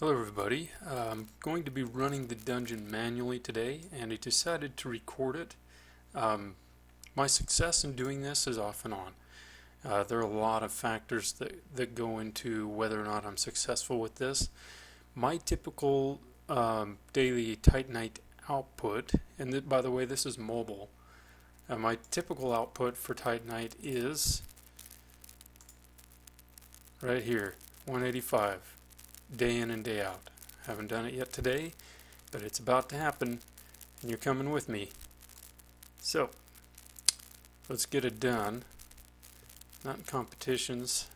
Hello everybody. I'm going to be running the dungeon manually today, and I decided to record it. My success in doing this is off and on. There are a lot of factors that go into whether or not I'm successful with this. My typical daily Titanite output, and by the way, this is mobile. My typical output for Titanite is right here, 185. Day in and day out. Haven't done it yet today, but it's about to happen, and you're coming with me. So, let's get it done. Not in competitions.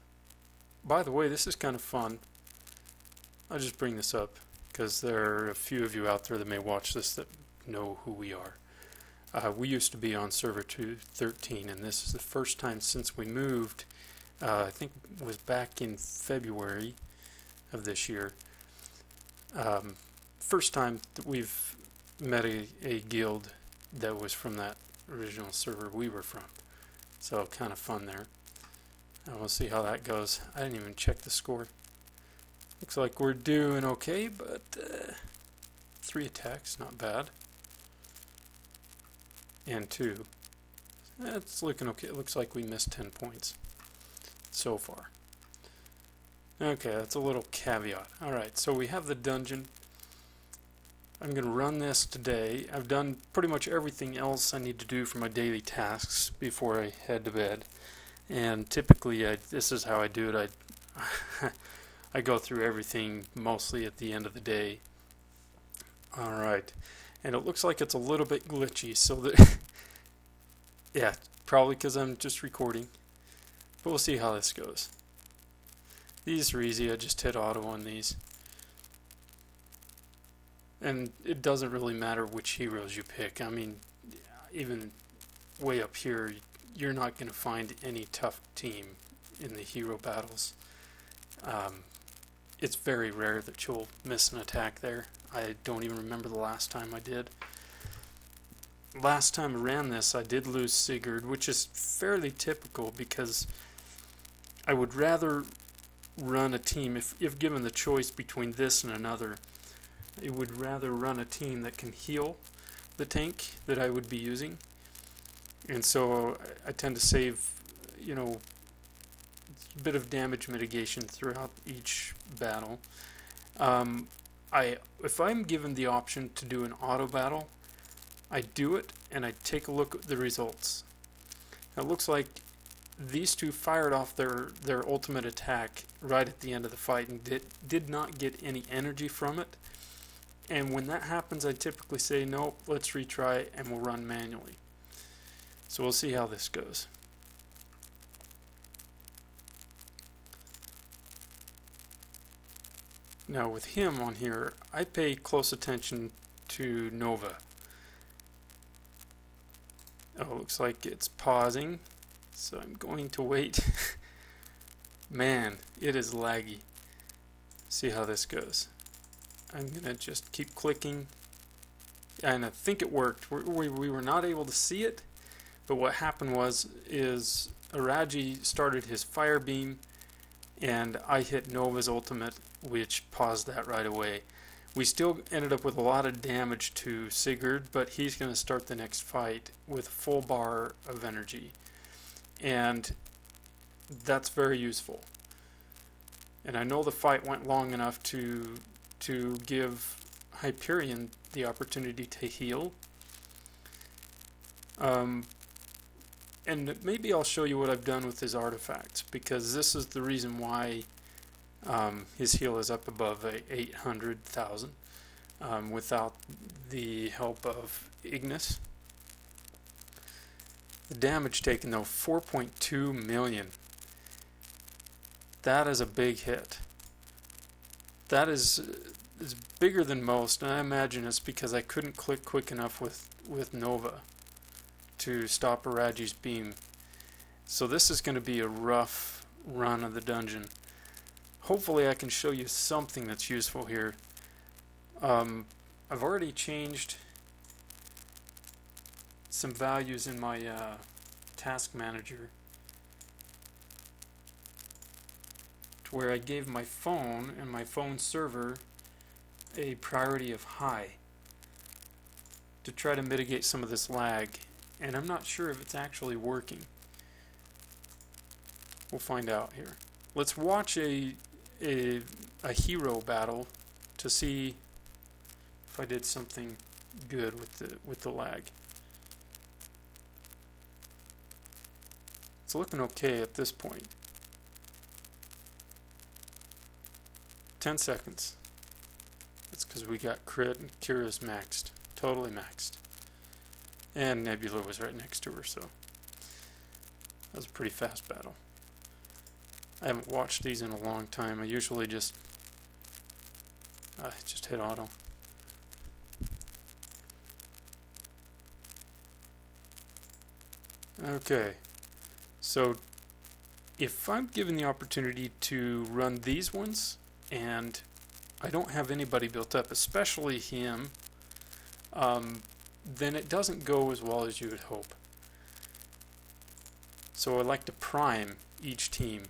By the way, this is kind of fun. I'll just bring this up, because there are a few of you out there that may watch this that know who we are. We used to be on server 213, and this is the first time since we moved, I think it was back in February of this year. First time that we've met a guild that was from that original server we were from. So kind of fun there. We'll see how that goes. I didn't even check the score. Looks like we're doing okay, but 3 attacks, not bad. And 2. That's looking okay. It looks like we missed 10 points so far. Okay, that's a little caveat. Alright, so we have the dungeon. I'm going to run this today. I've done pretty much everything else I need to do for my daily tasks before I head to bed. And typically, this is how I do it. I go through everything mostly at the end of the day. Alright, and it looks like it's a little bit glitchy, so that yeah, probably because I'm just recording. But we'll see how this goes. These are easy. I just hit auto on these. And it doesn't really matter which heroes you pick. I mean, even way up here, you're not going to find any tough team in the hero battles. It's very rare that you'll miss an attack there. I don't even remember the last time I did. Last time I ran this, I did lose Sigurd, which is fairly typical because I would rather run a team, if given the choice between this and another, I would rather run a team that can heal the tank that I would be using. And so I tend to save, a bit of damage mitigation throughout each battle. If I'm given the option to do an auto battle, I do it and I take a look at the results. It looks like these two fired off their ultimate attack right at the end of the fight and did not get any energy from it. And when that happens, I typically say, nope, let's retry and we'll run manually. So we'll see how this goes. Now with him on here, I pay close attention to Nova. Oh, looks like it's pausing. So I'm going to wait. Man, it is laggy. See how this goes. I'm going to just keep clicking. And I think it worked. We were not able to see it. But what happened is Araji started his fire beam. And I hit Nova's ultimate, which paused that right away. We still ended up with a lot of damage to Sigurd. But he's going to start the next fight with a full bar of energy. And that's very useful. And I know the fight went long enough to give Hyperion the opportunity to heal. And maybe I'll show you what I've done with his artifacts, because this is the reason why his heal is up above 800,000 without the help of Ignis. The damage taken, though, 4.2 million. That is a big hit. That is bigger than most, and I imagine it's because I couldn't click quick enough with Nova to stop Araji's beam. So this is going to be a rough run of the dungeon. Hopefully I can show you something that's useful here. I've already changed some values in my task manager to where I gave my phone and my phone server a priority of high to try to mitigate some of this lag, and I'm not sure if it's actually working. We'll find out here. Let's watch a hero battle to see if I did something good with the lag. It's looking okay at this point. 10 seconds. That's because we got crit and Kira's maxed. Totally maxed. And Nebula was right next to her, so that was a pretty fast battle. I haven't watched these in a long time. I usually just hit auto. Okay, so if I'm given the opportunity to run these ones and I don't have anybody built up, especially him, then it doesn't go as well as you would hope. So I like to prime each team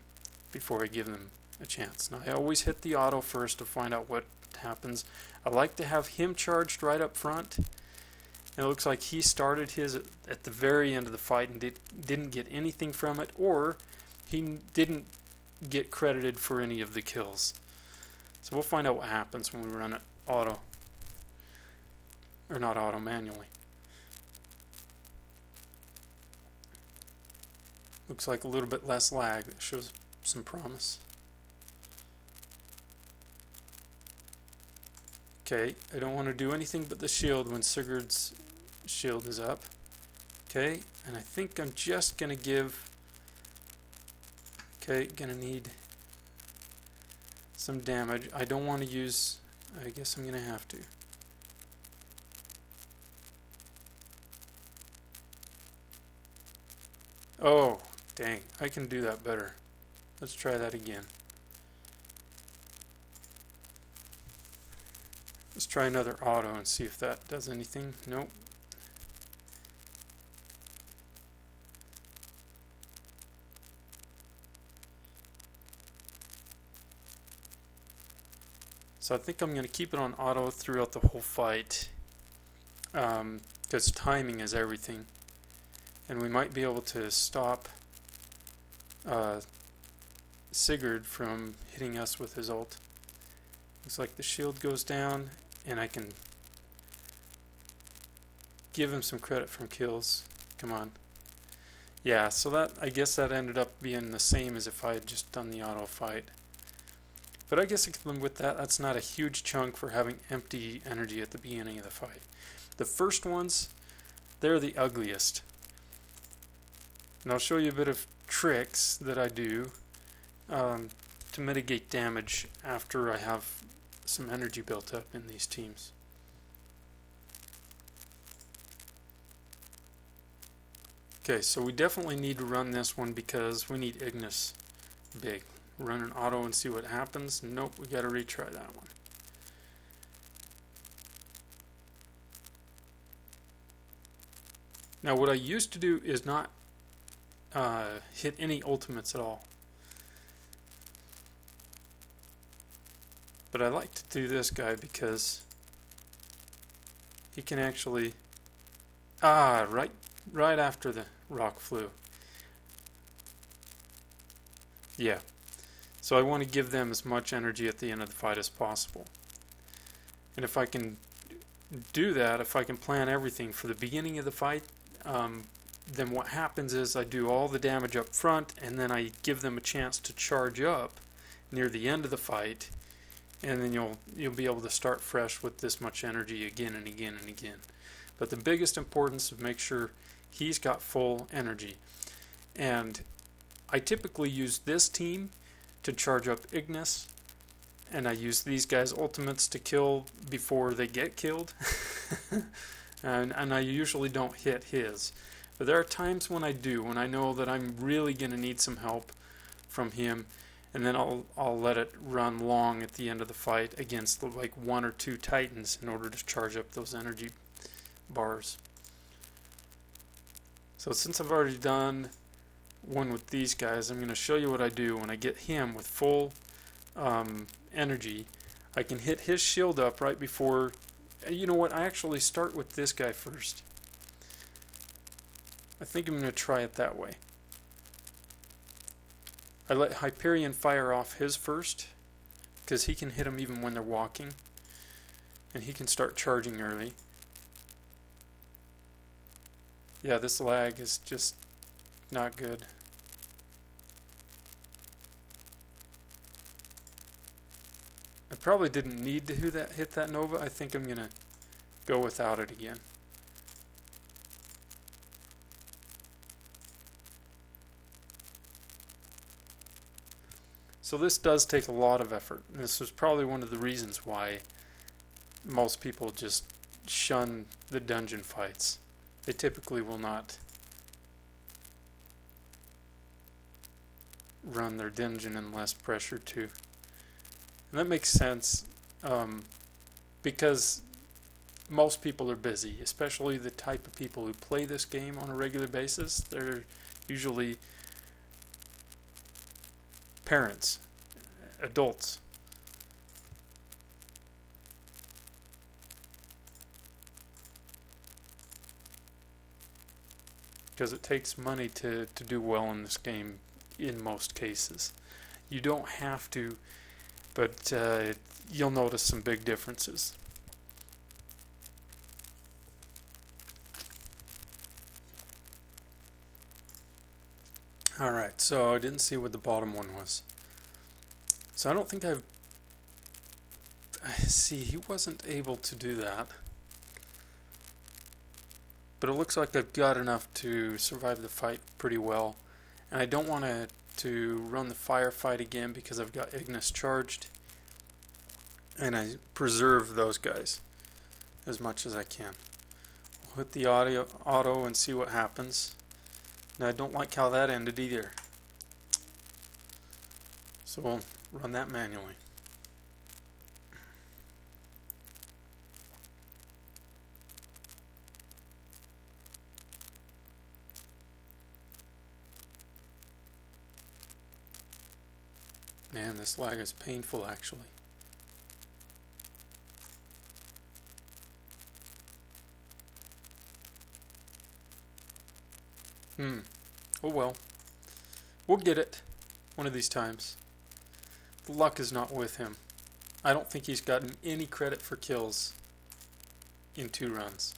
before I give them a chance. Now I always hit the auto first to find out what happens. I like to have him charged right up front. And it looks like he started his at the very end of the fight and didn't get anything from it, or he didn't get credited for any of the kills. So we'll find out what happens when we run it auto. Or not auto, manually. Looks like a little bit less lag. That shows some promise. Okay, I don't want to do anything but the shield when Sigurd's shield is up. Okay, and I think I'm just going to give... Okay, going to need some damage. I don't want to use... I guess I'm going to have to. Oh, dang. I can do that better. Let's try that again. Let's try another auto and see if that does anything. Nope. So I think I'm going to keep it on auto throughout the whole fight, because timing is everything. And we might be able to stop Sigurd from hitting us with his ult. Looks like the shield goes down, and I can give him some credit from kills. Come on. Yeah, so that, I guess that ended up being the same as if I had just done the auto fight. But I guess with that, that's not a huge chunk for having empty energy at the beginning of the fight. The first ones, they're the ugliest. And I'll show you a bit of tricks that I do to mitigate damage after I have some energy built up in these teams. Okay, so we definitely need to run this one because we need Ignis big. Run an auto and see what happens. Nope, we got to retry that one. Now what I used to do is not hit any ultimates at all. But I like to do this guy because he can actually... right after the rock flew. Yeah. So I want to give them as much energy at the end of the fight as possible. And if I can do that, if I can plan everything for the beginning of the fight, then what happens is I do all the damage up front, and then I give them a chance to charge up near the end of the fight, and then you'll be able to start fresh with this much energy again and again and again. But the biggest importance is make sure he's got full energy. And I typically use this team to charge up Ignis, and I use these guys' ultimates to kill before they get killed. and I usually don't hit his. But there are times when I do, when I know that I'm really going to need some help from him, and then I'll let it run long at the end of the fight against like 1 or 2 Titans in order to charge up those energy bars. So since I've already done one with these guys, I'm going to show you what I do when I get him with full energy. I can hit his shield up right before... You know what? I actually start with this guy first. I think I'm going to try it that way. I let Hyperion fire off his first, because he can hit them even when they're walking. And he can start charging early. Yeah, this lag is just not good. I probably didn't need to hit that Nova. I think I'm going to go without it again. So this does take a lot of effort. This was probably one of the reasons why most people just shun the dungeon fights. They typically will not run their dungeon unless pressured to. And that makes sense, because most people are busy, especially the type of people who play this game on a regular basis. They're usually parents, adults. Because it takes money to do well in this game in most cases. You don't have to, but you'll notice some big differences. Alright, so I didn't see what the bottom one was. So I don't think I see, he wasn't able to do that. But it looks like I've got enough to survive the fight pretty well. And I don't want to run the firefight again because I've got Ignis charged. And I preserve those guys as much as I can. We'll hit the auto and see what happens. And I don't like how that ended either. So we'll run that manually. Man, this lag is painful actually. Oh well. We'll get it one of these times. The luck is not with him. I don't think he's gotten any credit for kills in 2 runs.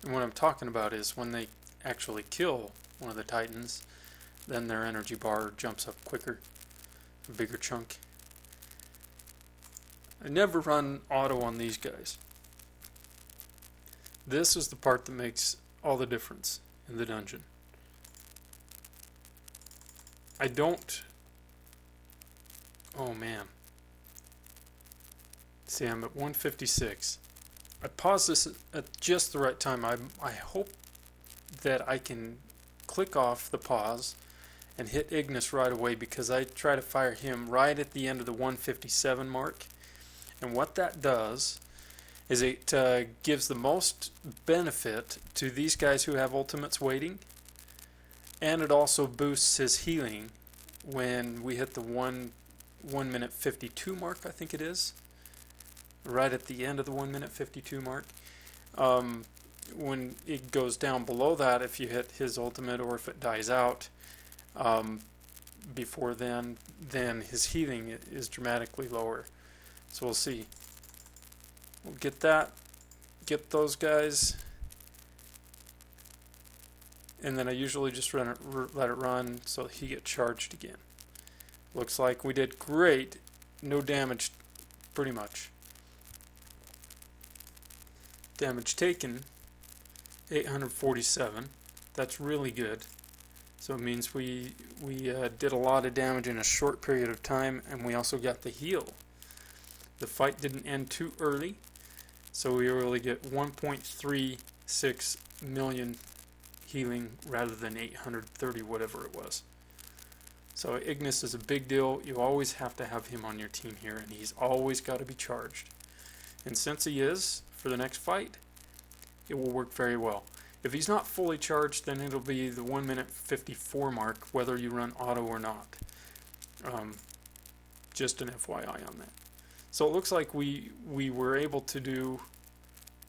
And what I'm talking about is when they actually kill one of the Titans, then their energy bar jumps up quicker, a bigger chunk. I never run auto on these guys. This is the part that makes all the difference in the dungeon. I don't... Oh man. See, I'm at 156. I paused this at just the right time. I hope that I can click off the pause and hit Ignis right away, because I try to fire him right at the end of the 157 mark. And what that does is it gives the most benefit to these guys who have ultimates waiting, and it also boosts his healing when we hit the 1 minute 52 mark, I think it is. Right at the end of the 1 minute 52 mark. When it goes down below that, if you hit his ultimate or if it dies out before then his healing is dramatically lower. So we'll see. We'll get that, get those guys, and then I usually just let it run so he gets charged again. Looks like we did great. No damage, pretty much. Damage taken, 847. That's really good. So it means we did a lot of damage in a short period of time, and we also got the heal. The fight didn't end too early, so we really get 1.36 million healing rather than 830, whatever it was. So Ignis is a big deal. You always have to have him on your team here, and he's always got to be charged. And since he is, for the next fight, it will work very well. If he's not fully charged, then it'll be the 1 minute 54 mark, whether you run auto or not. Just an FYI on that. So it looks like we were able to do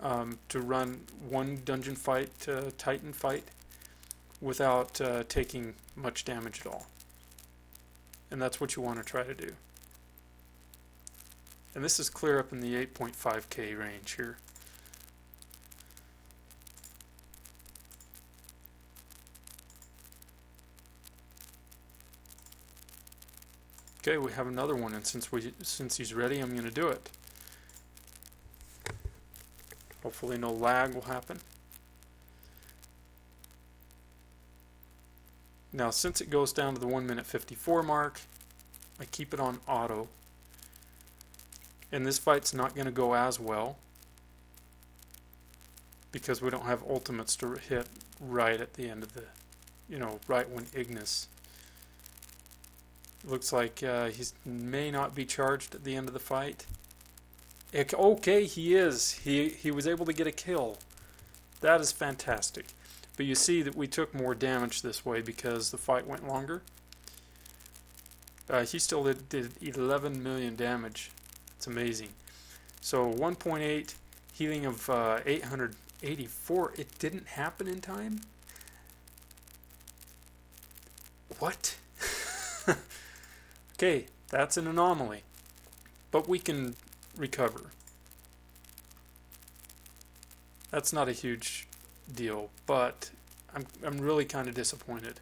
to run one dungeon fight, Titan fight, without taking much damage at all. And that's what you want to try to do. And this is clear up in the 8.5k range here. Okay, we have another one, and since he's ready, I'm going to do it. Hopefully no lag will happen. Now, since it goes down to the 1 minute 54 mark, I keep it on auto. And this fight's not going to go as well because we don't have ultimates to hit right at the end of the, right when Ignis. Looks like he may not be charged at the end of the fight. Okay, he is. He was able to get a kill. That is fantastic. But you see that we took more damage this way because the fight went longer. He still did 11 million damage. It's amazing. So 1.8 healing of 884. It didn't happen in time? What? Okay, that's an anomaly. But we can recover. That's not a huge deal, but I'm really kind of disappointed.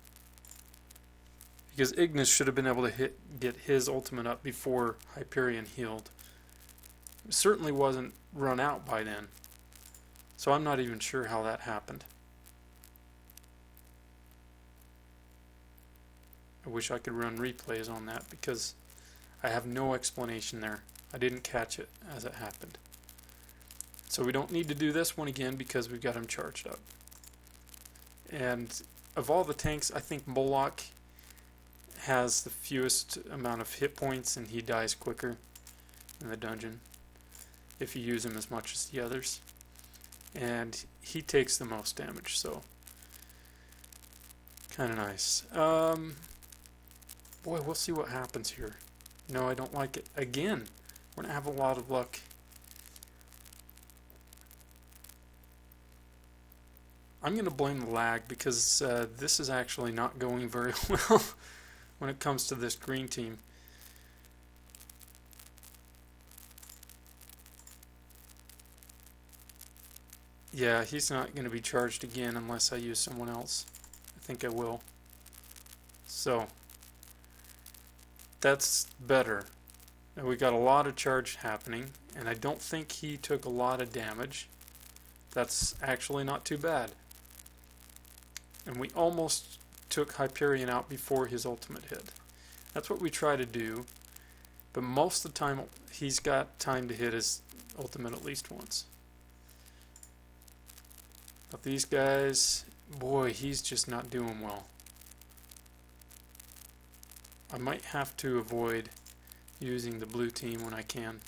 Because Ignis should have been able to get his ultimate up before Hyperion healed. It certainly wasn't run out by then. So I'm not even sure how that happened. I wish I could run replays on that because I have no explanation there. I didn't catch it as it happened. So we don't need to do this one again because we've got him charged up. And of all the tanks, I think Moloch has the fewest amount of hit points and he dies quicker in the dungeon if you use him as much as the others. And he takes the most damage, so kind of nice. Boy, we'll see what happens here. No, I don't like it. Again, we're going to have a lot of luck. I'm going to blame the lag because this is actually not going very well when it comes to this green team. Yeah, he's not going to be charged again unless I use someone else. I think I will. So, that's better. We got a lot of charge happening, and I don't think he took a lot of damage. That's actually not too bad. And we almost took Hyperion out before his ultimate hit. That's what we try to do, but most of the time he's got time to hit his ultimate at least once. But these guys, boy, he's just not doing well. I might have to avoid using the blue team when I can,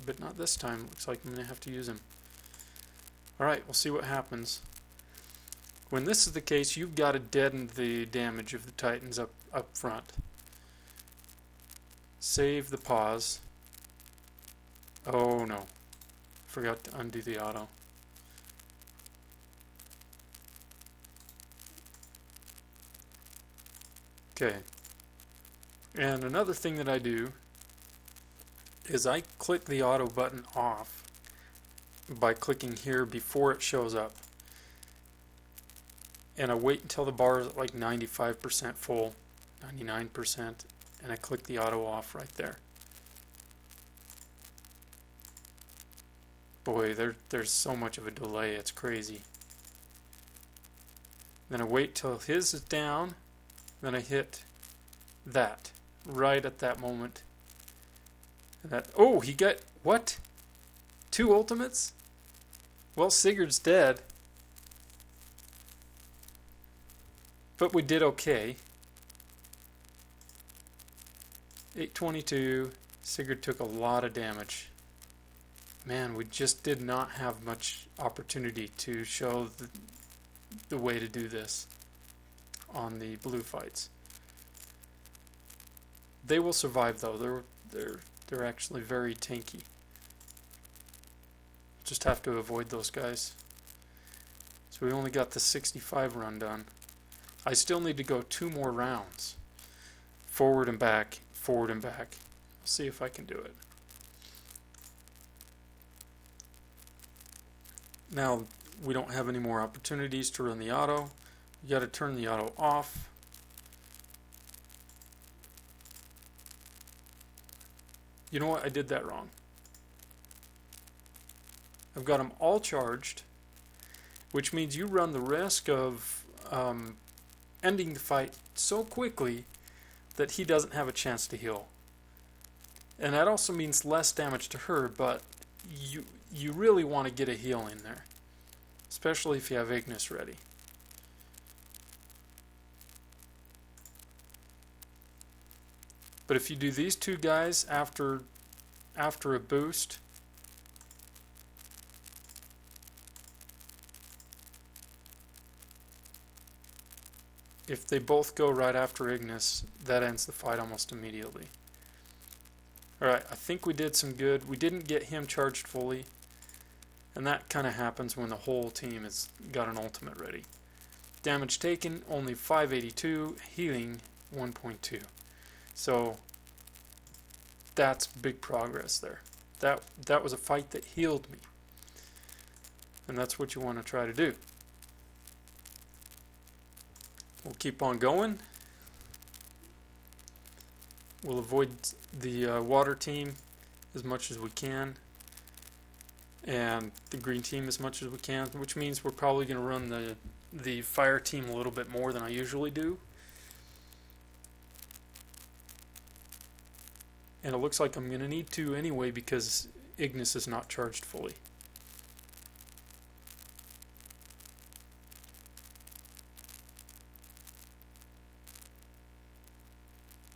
but not this time. Looks like I'm going to have to use him. Alright, we'll see what happens. When this is the case, you've got to deaden the damage of the Titans up front. Save the pause. Oh no. Forgot to undo the auto. Okay. And another thing that I do is I click the auto button off by clicking here before it shows up. And I wait until the bar is at like 95% full, 99%, and I click the auto off right there. Boy, there's so much of a delay, it's crazy. Then I wait till his is down, then I hit that right at that moment. And that, oh, he got, what? 2 ultimates? Well, Sigurd's dead. But we did okay. 822. Sigurd took a lot of damage. Man, we just did not have much opportunity to show the way to do this on the blue fights. They will survive though. They're actually very tanky. Just have to avoid those guys. So we only got the 65 run done. I still need to go 2 more rounds. Forward and back, forward and back. I'll see if I can do it. Now we don't have any more opportunities to run the auto. You got to turn the auto off. You know what? I did that wrong. I've got them all charged, which means you run the risk of ending the fight so quickly that he doesn't have a chance to heal. And that also means less damage to her, but you really want to get a heal in there, especially if you have Ignis ready. But if you do these 2 guys after a boost, if they both go right after Ignis, that ends the fight almost immediately. Alright, I think we did some good. We didn't get him charged fully, and that kind of happens when the whole team has got an ultimate ready. Damage taken, only 582, healing 1.2. So that's big progress there. That was a fight that healed me. And that's what you want to try to do. We'll keep on going. We'll avoid the water team as much as we can, and the green team as much as we can, which means we're probably going to run the fire team a little bit more than I usually do. And it looks like I'm going to need to anyway because Ignis is not charged fully.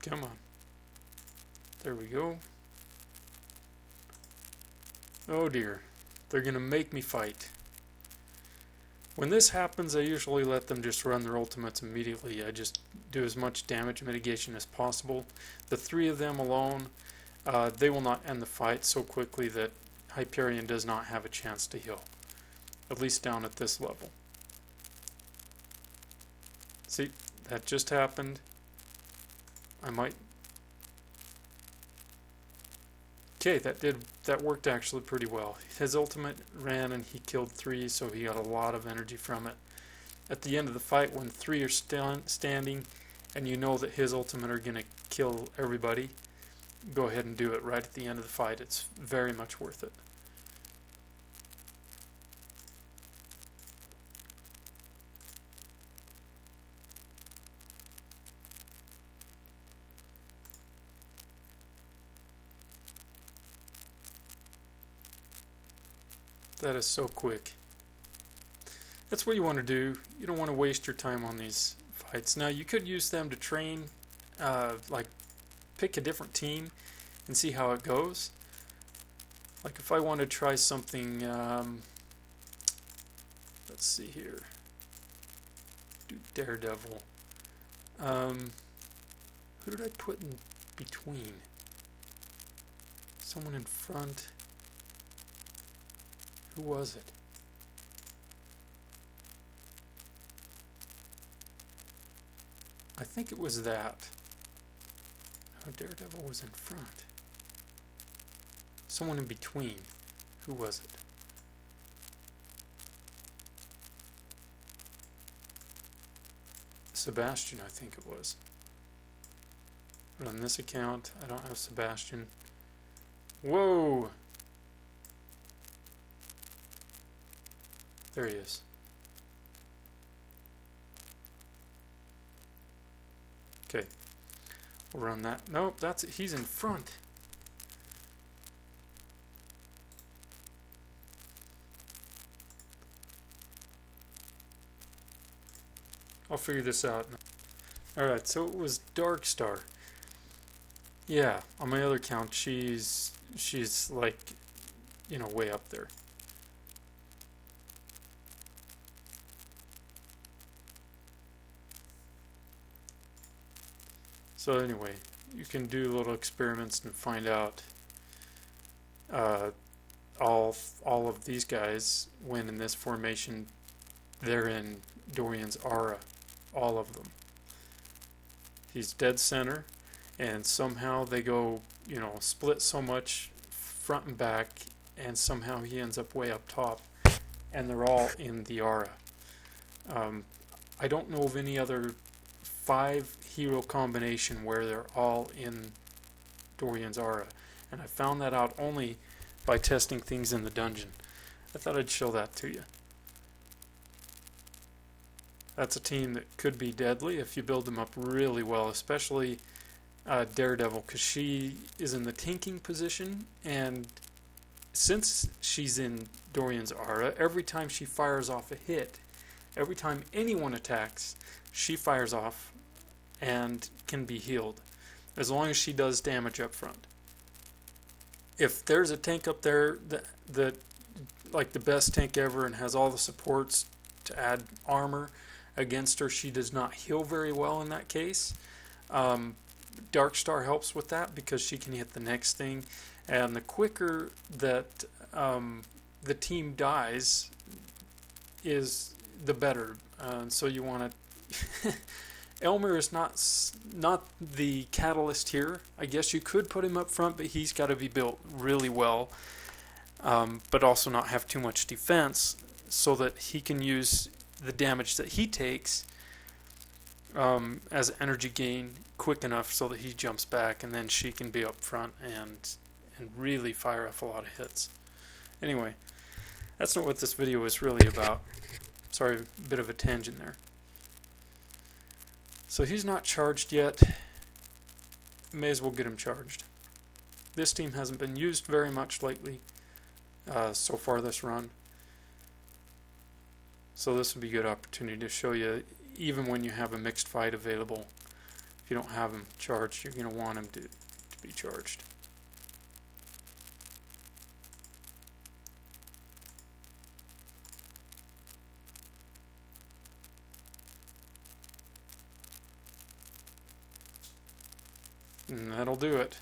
Come on. There we go. Oh dear. They're going to make me fight. When this happens, I usually let them just run their ultimates immediately. I just do as much damage mitigation as possible. The 3 of them alone, they will not end the fight so quickly that Hyperion does not have a chance to heal. At least down at this level. See, that just happened. I might... Okay, that worked actually pretty well. His ultimate ran and he killed 3, so he got a lot of energy from it. At the end of the fight, when 3 are standing, and you know that his ultimate are going to kill everybody, go ahead and do it right at the end of the fight. It's very much worth it. That is so quick. That's what you want to do. You don't want to waste your time on these fights. Now you could use them to train, like pick a different team and see how it goes. Like if I want to try something, let's see here, do Daredevil. Who did I put in between? Someone in front. Who was it? I think it was that. No, Daredevil was in front. Someone in between. Who was it? Sebastian, I think it was. But on this account, I don't have Sebastian. Whoa! There he is. Okay. We'll run that. Nope, that's it. He's in front. I'll figure this out. Alright, so it was Dark Star. Yeah, on my other account, she's like you know, way up there. So anyway, you can do little experiments and find out uh, all of these guys, when in this formation, they're in Dorian's aura, all of them. He's dead center, and somehow they go, you know, split so much front and back, and somehow he ends up way up top, and they're all in the aura. I don't know of any other 5 hero combination where they're all in Dorian's aura, and I found that out only by testing things in the dungeon. I thought I'd show that to you. That's a team that could be deadly if you build them up really well, especially Daredevil, because she is in the tanking position, and since she's in Dorian's aura, every time she fires off a hit, every time anyone attacks, she fires off and can be healed, as long as she does damage up front. If there's a tank up there that like the best tank ever and has all the supports to add armor against her, she does not heal very well in that case. Darkstar helps with that because she can hit the next thing, and the quicker that the team dies is the better. So you want to Elmer is not the catalyst here. I guess you could put him up front, but he's got to be built really well, but also not have too much defense so that he can use the damage that he takes as energy gain quick enough so that he jumps back, and then she can be up front and really fire off a lot of hits. Anyway, that's not what this video is really about. Sorry, a bit of a tangent there. So he's not charged yet. May as well get him charged. This team hasn't been used very much lately so far this run. So this would be a good opportunity to show you, even when you have a mixed fight available, if you don't have him charged, you're going to want him to be charged. And that'll do it.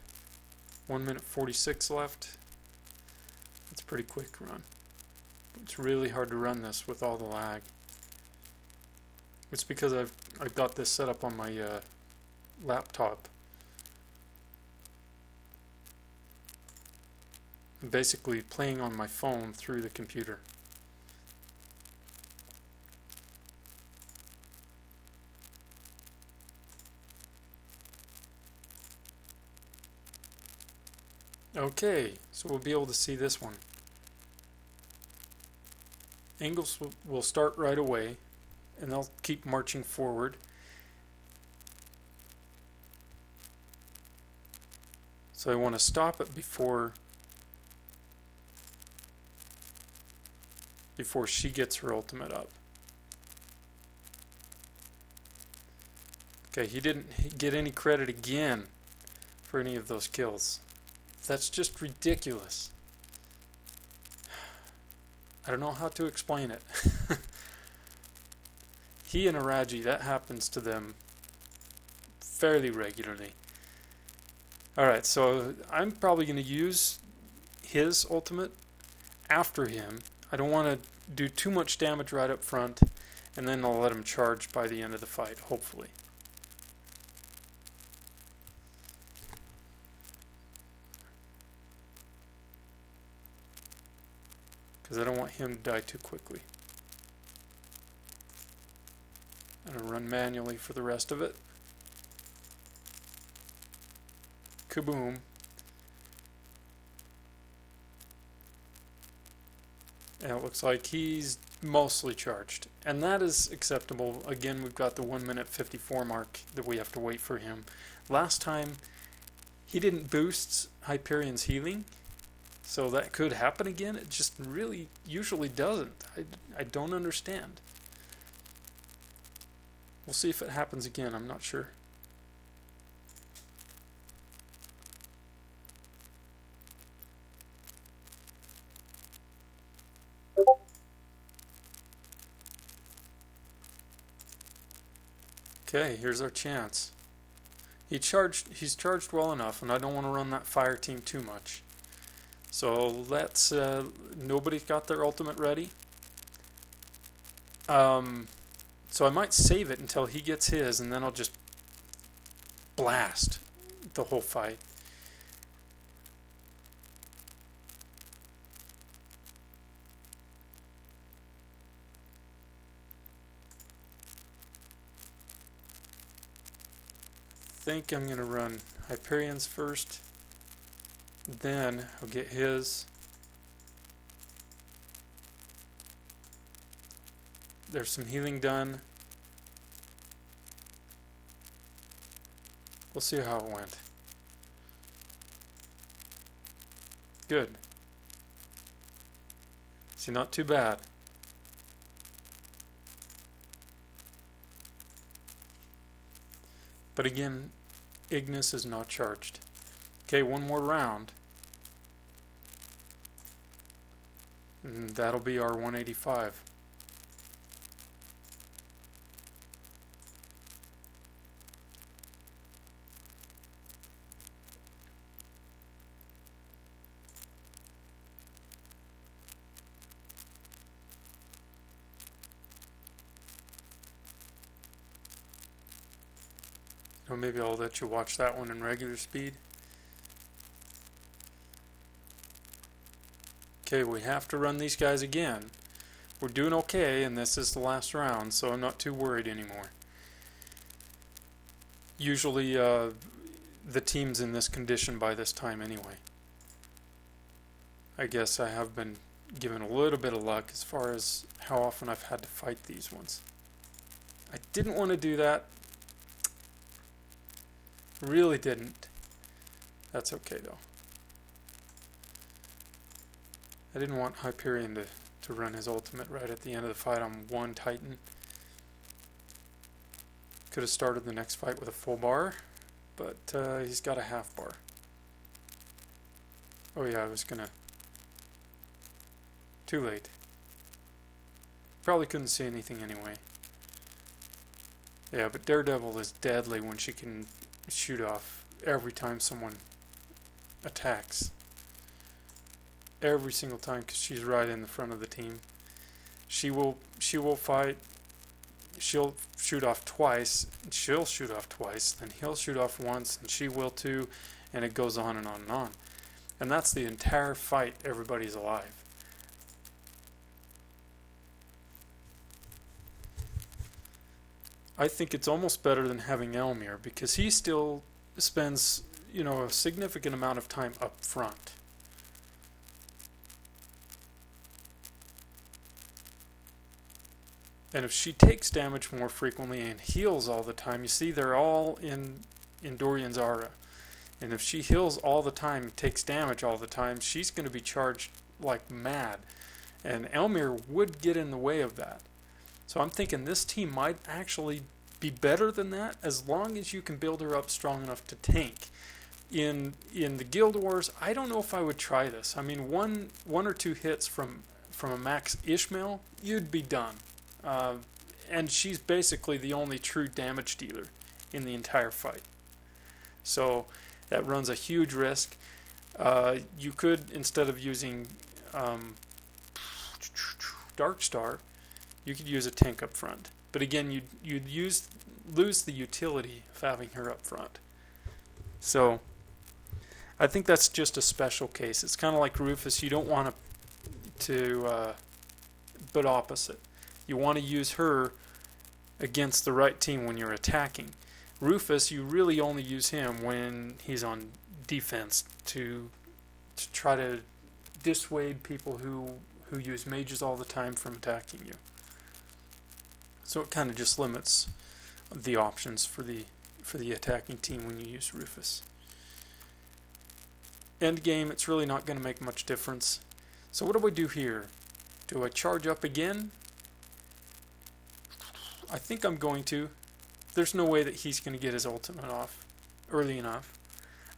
1 minute 46 left. It's a pretty quick run. It's really hard to run this with all the lag. It's because I've got this set up on my laptop. I'm basically playing on my phone through the computer. Okay, so we'll be able to see this one. Angles will start right away, and they'll keep marching forward. So I want to stop it before she gets her ultimate up. Okay, he didn't get any credit again for any of those kills. That's just ridiculous. I don't know how to explain it. He and Araji, that happens to them fairly regularly. Alright, so I'm probably going to use his ultimate after him. I don't want to do too much damage right up front, and then I'll let him charge by the end of the fight, hopefully. Because I don't want him to die too quickly. I'm going to run manually for the rest of it. Kaboom. And it looks like he's mostly charged. And that is acceptable. Again, we've got the 1 minute 54 mark that we have to wait for him. Last time, he didn't boost Hyperion's healing. So that could happen again. It just really usually doesn't. I don't understand. We'll see if it happens again. I'm not sure. Okay, here's our chance. He's charged well enough, and I don't want to run that fire team too much. So let's, nobody's got their ultimate ready. So I might save it until he gets his, and then I'll just blast the whole fight. I think I'm going to run Hyperion's first, then I'll get his. There's some healing done. We'll see how it went. Good. See, not too bad. But again, Ignis is not charged. Okay, one more round. And that'll be our 185. Or maybe I'll let you watch that one in regular speed. Okay, we have to run these guys again. We're doing okay, and this is the last round, so I'm not too worried anymore. Usually, the team's in this condition by this time anyway. I guess I have been given a little bit of luck as far as how often I've had to fight these ones. I didn't want to do that. Really didn't. That's okay though. I didn't want Hyperion to run his ultimate right at the end of the fight on one Titan. Could have started the next fight with a full bar, but he's got a half bar. Oh yeah, I was gonna... Too late. Probably couldn't see anything anyway. Yeah, but Daredevil is deadly when she can shoot off every time someone attacks. Every single time, because she's right in the front of the team. She will fight. She'll shoot off twice. She'll shoot off twice. Then he'll shoot off once, and she will too. And it goes on and on and on. And that's the entire fight. Everybody's alive. I think it's almost better than having Elmir, because he still spends, you know, a significant amount of time up front. And if she takes damage more frequently and heals all the time, you see they're all in Dorian's aura. And if she heals all the time and takes damage all the time, she's going to be charged like mad. And Elmir would get in the way of that. So I'm thinking this team might actually be better than that, as long as you can build her up strong enough to tank. In the Guild Wars, I don't know if I would try this. I mean, one or two hits from a max Ishmael, you'd be done. And she's basically the only true damage dealer in the entire fight. So that runs a huge risk. You could, instead of using Darkstar, you could use a tank up front. But again, you'd lose the utility of having her up front. So I think that's just a special case. It's kind of like Rufus. You don't want but opposite. You want to use her against the right team when you're attacking. Rufus, you really only use him when he's on defense to try to dissuade people who use mages all the time from attacking you. So it kind of just limits the options for the attacking team when you use Rufus. End game, it's really not going to make much difference. So what do I do here? Do I charge up again? I think I'm going to. There's no way that he's going to get his ultimate off early enough.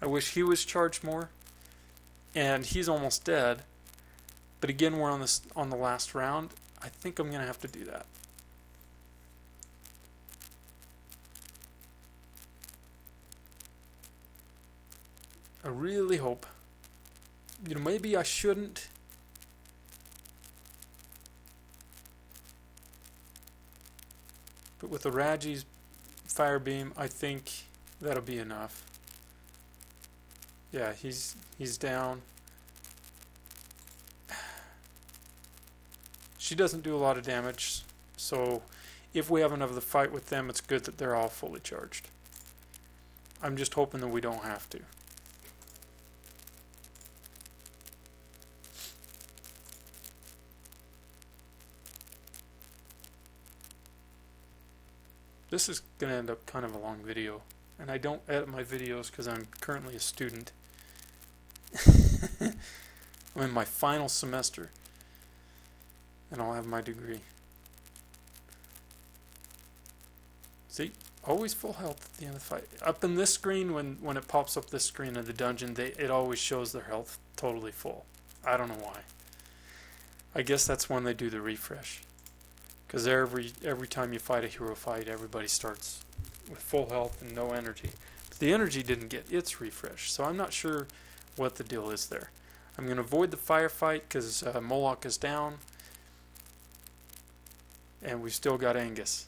I wish he was charged more. And he's almost dead. But again, we're on the last round. I think I'm going to have to do that. I really hope. You know, maybe I shouldn't. But with the Raji's fire beam, I think that'll be enough. Yeah, he's down. She doesn't do a lot of damage, so if we have another fight with them, it's good that they're all fully charged. I'm just hoping that we don't have to. This is going to end up kind of a long video, and I don't edit my videos because I'm currently a student. I'm in my final semester, and I'll have my degree. See? Always full health at the end of the fight. Up in this screen, when it pops up this screen of the dungeon, it always shows their health totally full. I don't know why. I guess that's when they do the refresh. Because every time you fight a hero fight, everybody starts with full health and no energy. But the energy didn't get its refresh, so I'm not sure what the deal is there. I'm going to avoid the firefight because Moloch is down. And we've still got Angus.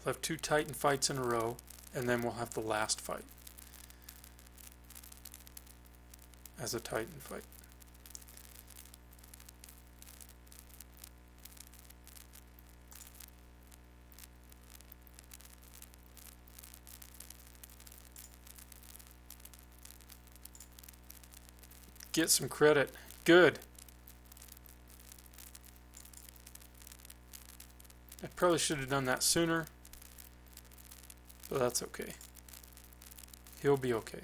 We'll have 2 Titan fights in a row, and then we'll have the last fight as a Titan fight. Get some credit. Good. I probably should have done that sooner. But that's okay. He'll be okay.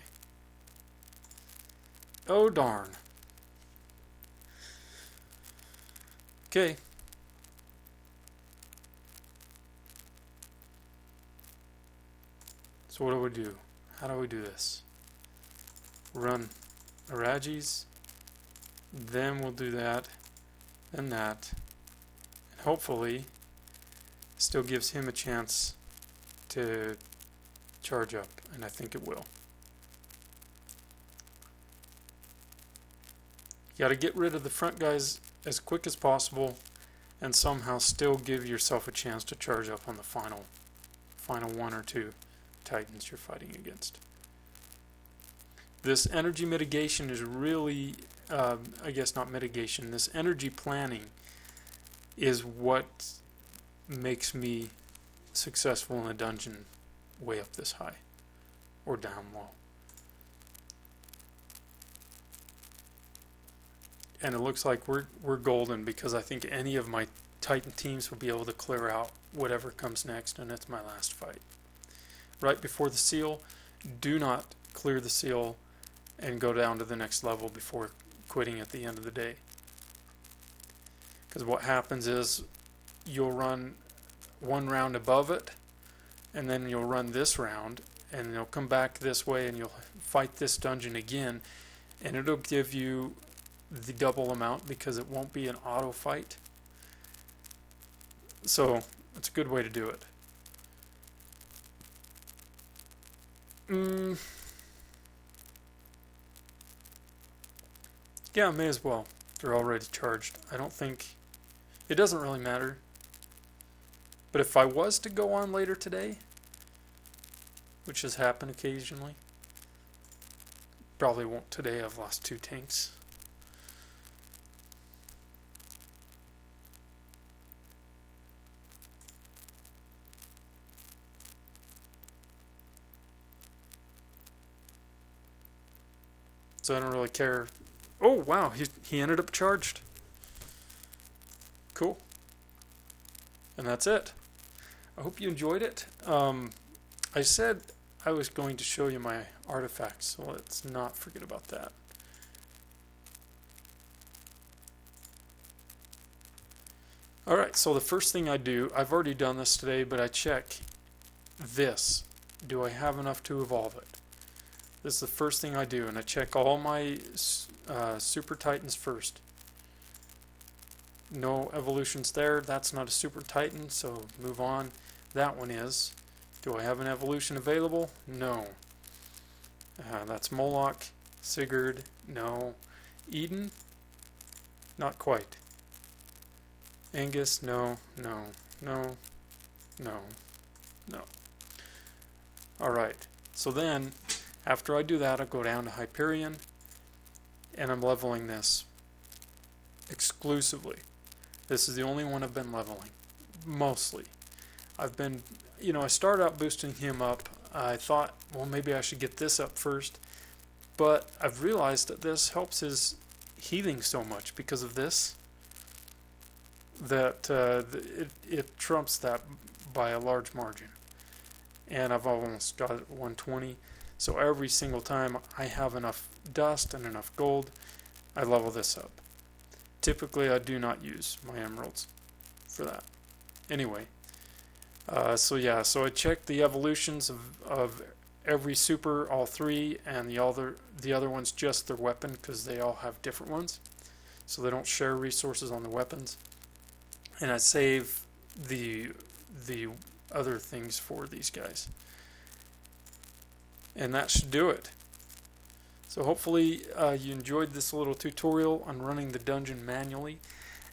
Oh darn. Okay. So what do we do? How do we do this? Run Aragis. Then we'll do that. Then that. And hopefully still gives him a chance to charge up, and I think it will. You got to get rid of the front guys as quick as possible and somehow still give yourself a chance to charge up on the final 1 or 2 Titans you're fighting against. This energy mitigation is really, I guess not mitigation, this energy planning is what makes me successful in a dungeon way up this high or down low. And it looks like we're golden because I think any of my Titan teams will be able to clear out whatever comes next, and it's my last fight. Right before the seal, do not clear the seal and go down to the next level before quitting at the end of the day. Because what happens is you'll run 1 round above it, and then you'll run this round, and you'll come back this way and you'll fight this dungeon again, and it'll give you the double amount because it won't be an auto fight. So it's a good way to do it. Yeah, may as well. They're already charged. I don't think it doesn't really matter. But if I was to go on later today, which has happened occasionally, probably won't today. I've lost 2 tanks. So I don't really care. Oh wow, he ended up charged. Cool. And that's it. I hope you enjoyed it. I said I was going to show you my artifacts, so let's not forget about that. Alright, so the first thing I do, I've already done this today, but I check this. Do I have enough to evolve it? This is the first thing I do, and I check all my Super Titans first. no evolutions there. That's not a Super Titan, so move on. That one is. Do I have an evolution available? No. That's Moloch. Sigurd, no. Eden, not quite. Angus, no, no, no, no, no. Alright, so then, after I do that, I go down to Hyperion, and I'm leveling this exclusively. This is the only one I've been leveling, mostly. I've been, I started out boosting him up. I thought, well, maybe I should get this up first. But I've realized that this helps his healing so much because of this, that it trumps that by a large margin. And I've almost got it 120. So every single time I have enough dust and enough gold, I level this up. Typically I do not use my emeralds for that. Anyway, so I checked the evolutions of every super, all three, and the other ones just their weapon, because they all have different ones, so they don't share resources on the weapons. And I save the other things for these guys, and that should do it. So hopefully you enjoyed this little tutorial on running the dungeon manually.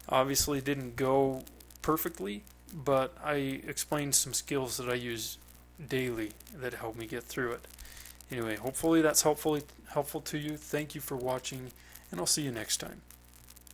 Obviously it didn't go perfectly, but I explained some skills that I use daily that help me get through it. Anyway, hopefully that's helpful to you. Thank you for watching, and I'll see you next time.